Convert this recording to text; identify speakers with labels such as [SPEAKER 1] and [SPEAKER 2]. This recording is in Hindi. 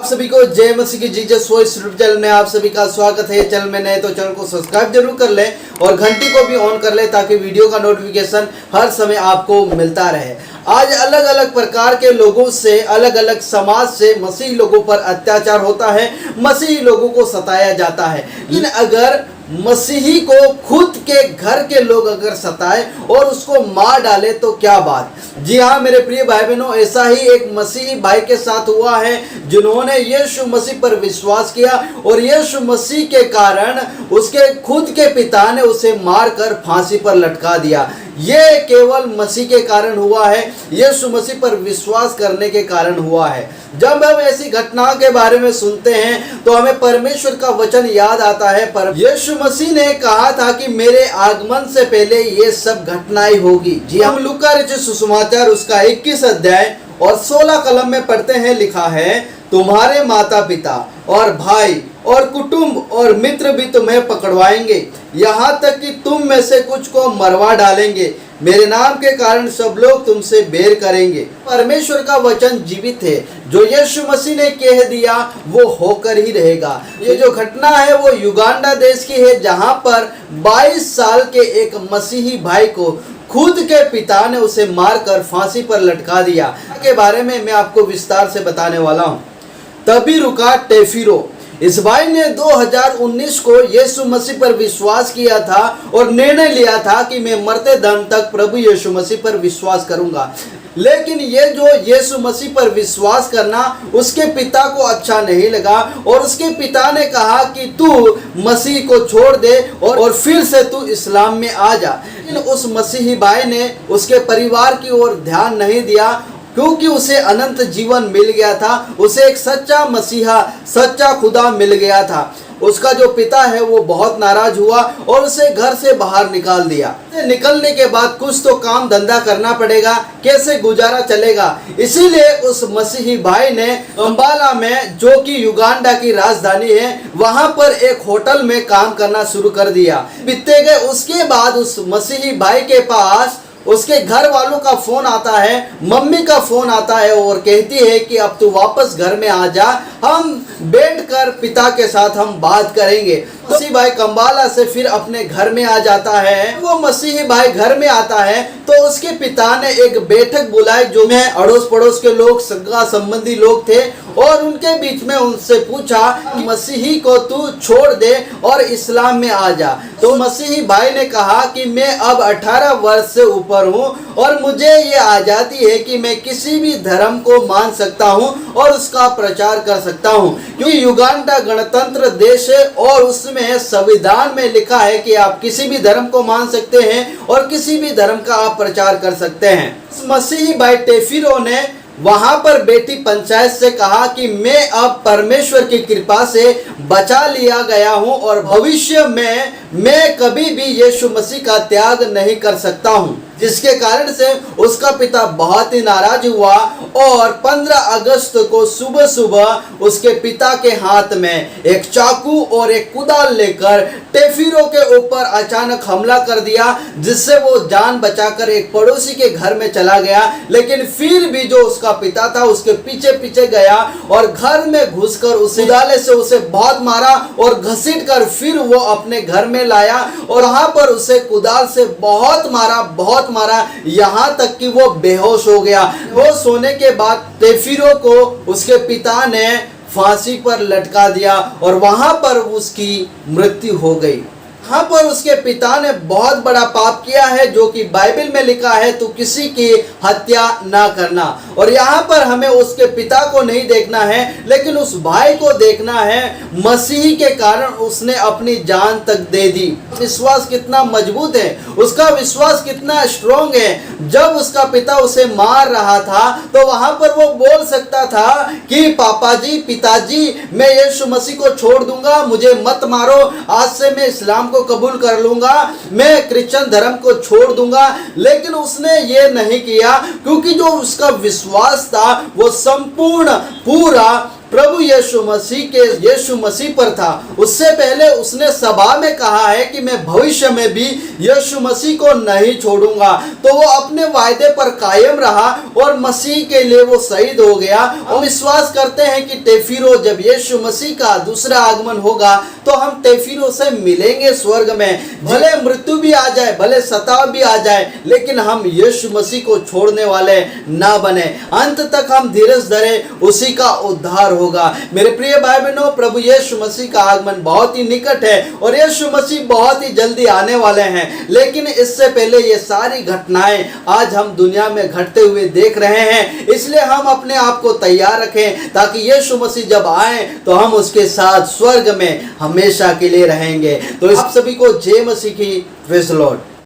[SPEAKER 1] सभी को जय मसीह की जीसस वॉइस यूट्यूब चैनल में आप सभी का स्वागत है। चैनल में नए तो चैनल को सब्सक्राइब जरूर कर लें और घंटी को भी ऑन कर लें ताकि वीडियो का नोटिफिकेशन हर समय आपको मिलता रहे। आज अलग अलग प्रकार के लोगों से, अलग अलग समाज से मसीही लोगों पर अत्याचार होता है, मसीही लोगों को सताया जाता है। लेकिन अगर मसीही को खुद के घर के लोग अगर सताए और उसको मार डाले तो क्या बात। जी हाँ मेरे प्रिय भाई बहनों, ऐसा ही एक मसीही भाई के साथ हुआ है जिन्होंने यीशु मसीह पर विश्वास किया और यीशु मसीह के कारण उसके खुद के पिता ने उसे मारकर फांसी पर लटका दिया। ये केवल मसीह के कारण हुआ है, यीशु मसीह पर विश्वास करने के कारण हुआ है। जब हम ऐसी घटनाओं के बारे में सुनते हैं तो हमें परमेश्वर का वचन याद आता है। पर यीशु मसीह ने कहा था कि मेरे आगमन से पहले ये सब घटनाएं होगी। जी हम लूका रचित सुसमाचार उसका 21 अध्याय और 16 कलम में पढ़ते हैं, लिखा है, तुम्हारे माता पिता और भाई और कुटुंब और मित्र भी तुम्हें पकड़वाएंगे, यहाँ तक कि तुम में से कुछ को मरवा डालेंगे। मेरे नाम के कारण सब लोग तुमसे बैर करेंगे। परमेश्वर का वचन जीवित है, जो यीशु मसीह ने कह दिया वो होकर ही रहेगा। ये जो घटना है वो युगांडा देश की है, जहाँ पर 22 साल के एक मसीही भाई को खुद के पिता ने उसे मारकर फांसी पर लटका दिया। के बारे में मैं आपको विस्तार से बताने वाला हूँ। तभी रुका टेफिरो। इस भाई ने 2019 को यीशु मसीह पर विश्वास किया था और निर्णय लिया था कि मैं मरते दम तक प्रभु यीशु मसीह पर विश्वास करूंगा। लेकिन ये जो यीशु मसीह पर विश्वास करना उसके पिता को अच्छा नहीं लगा और उसके पिता ने कहा कि तू मसीह को छोड़ दे और फिर से तू इस्लाम में आ जा। लेकिन उस मसीही भाई ने उसके परिवार की ओर ध्यान नहीं दिया, क्योंकि उसे अनंत जीवन मिल गया था, उसे एक सच्चा मसीहा, सच्चा खुदा मिल गया था। उसका जो पिता है वो बहुत नाराज हुआ और उसे घर से बाहर निकाल दिया। निकलने के बाद कुछ तो काम धंधा करना पड़ेगा, कैसे गुजारा चलेगा। इसीलिए उस मसीही भाई ने अंबाला में, जो कि युगांडा की राजधानी है, वहां पर एक होटल में काम करना शुरू कर दिया। बीते गए उसके बाद उस मसीही भाई के पास उसके घर वालों का फोन आता है, मम्मी का फोन आता है और कहती है कि अब तू वापस घर में आ जा, हम बैठकर पिता के साथ हम बात करेंगे। मसीही भाई कंबाला से फिर अपने घर में आ जाता है। वो मसीही भाई घर में आता है तो उसके पिता ने एक बैठक बुलाई, जो में अड़ोस पड़ोस के लोग, सगा संबंधी लोग थे, और उनके बीच में उनसे पूछा कि मसीही को तू छोड़ दे और इस्लाम में आ जा। तो मसीही भाई ने कहा कि मैं अब 18 वर्ष से ऊपर हूँ और मुझे ये आज़ादी है कि मैं किसी भी धर्म को मान सकता हूँ और उसका प्रचार कर सकता हूँ, क्योंकि युगांडा गणतंत्र देश है और उसमें संविधान में लिखा है कि आप किसी भी धर्म को मान सकते हैं और किसी भी धर्म का आप प्रचार कर सकते हैं। मसीही भाई टेफिरो ने वहां पर बेटी पंचायत से कहा कि मैं अब परमेश्वर की कृपा से बचा लिया गया हूं और भविष्य में मैं कभी भी यीशु मसीह का त्याग नहीं कर सकता हूं, जिसके कारण से उसका पिता बहुत ही नाराज हुआ और 15 अगस्त को सुबह सुबह उसके पिता के हाथ में एक चाकू और एक कुदाल लेकर टेफिरो के ऊपर अचानक हमला कर दिया, जिससे वो जान बचाकर एक पड़ोसी के घर में चला गया। लेकिन फिर भी जो उसका पिता था उसके पीछे पीछे गया और घर में घुसकर उस कुदाले से उसे बहुत मारा और घसीटकर फिर वो अपने घर में लाया और वहां पर उसे कुदाल से बहुत मारा, यहाँ तक कि वो बेहोश हो गया। बेहोश होने के बाद टेफिरो को उसके पिता ने फांसी पर लटका दिया और वहां पर उसकी मृत्यु हो गई। यहाँ पर उसके पिता ने बहुत बड़ा पाप किया है, जो कि बाइबल में लिखा है, तू किसी की हत्या ना करना। और यहाँ पर हमें उसके पिता को नहीं देखना है, लेकिन उस भाई को देखना है। मसीह के कारण उसने अपनी जान तक दे दी। विश्वास कितना मजबूत है, उसका विश्वास कितना स्ट्रोंग है। जब उसका पिता उसे मार रहा था तो वहां पर वो बोल सकता था कि पापा जी, पिताजी, मैं यीशु मसीह को छोड़ दूंगा, मुझे मत मारो, आज से मैं इस्लाम को कबूल कर लूंगा, मैं क्रिश्चियन धर्म को छोड़ दूंगा। लेकिन उसने ये नहीं किया, क्योंकि जो उसका विश्वास था वो संपूर्ण पूरा प्रभु यीशु मसीह पर था। उससे पहले उसने सभा में कहा है कि मैं भविष्य में भी यीशु मसीह को नहीं छोड़ूंगा। तो वो अपने वायदे पर कायम रहा और मसीह के लिए वो शहीद हो गया। हम विश्वास करते हैं कि तेफिरो जब यीशु मसीह का दूसरा आगमन होगा तो हम तेफिरो से मिलेंगे स्वर्ग में। भले मृत्यु भी आ जाए, भले सताव भी आ जाए, लेकिन हम यीशु मसीह को छोड़ने वाले ना बने। अंत तक हम धीरज धरे, उसी का उद्धार होगा। मेरे प्रिय भाई बहनों, प्रभु यीशु मसीह का आगमन बहुत ही निकट है और यीशु मसीह बहुत ही जल्दी आने वाले हैं। लेकिन इससे पहले ये सारी घटनाएं आज हम दुनिया में घटते हुए देख रहे हैं। इसलिए हम अपने आप को तैयार रखें ताकि यीशु मसीह जब आए तो हम उसके साथ स्वर्ग में हमेशा के लिए रहेंगे। तो आप सभी को जय मसीह की, प्रेज़ द लॉर्ड।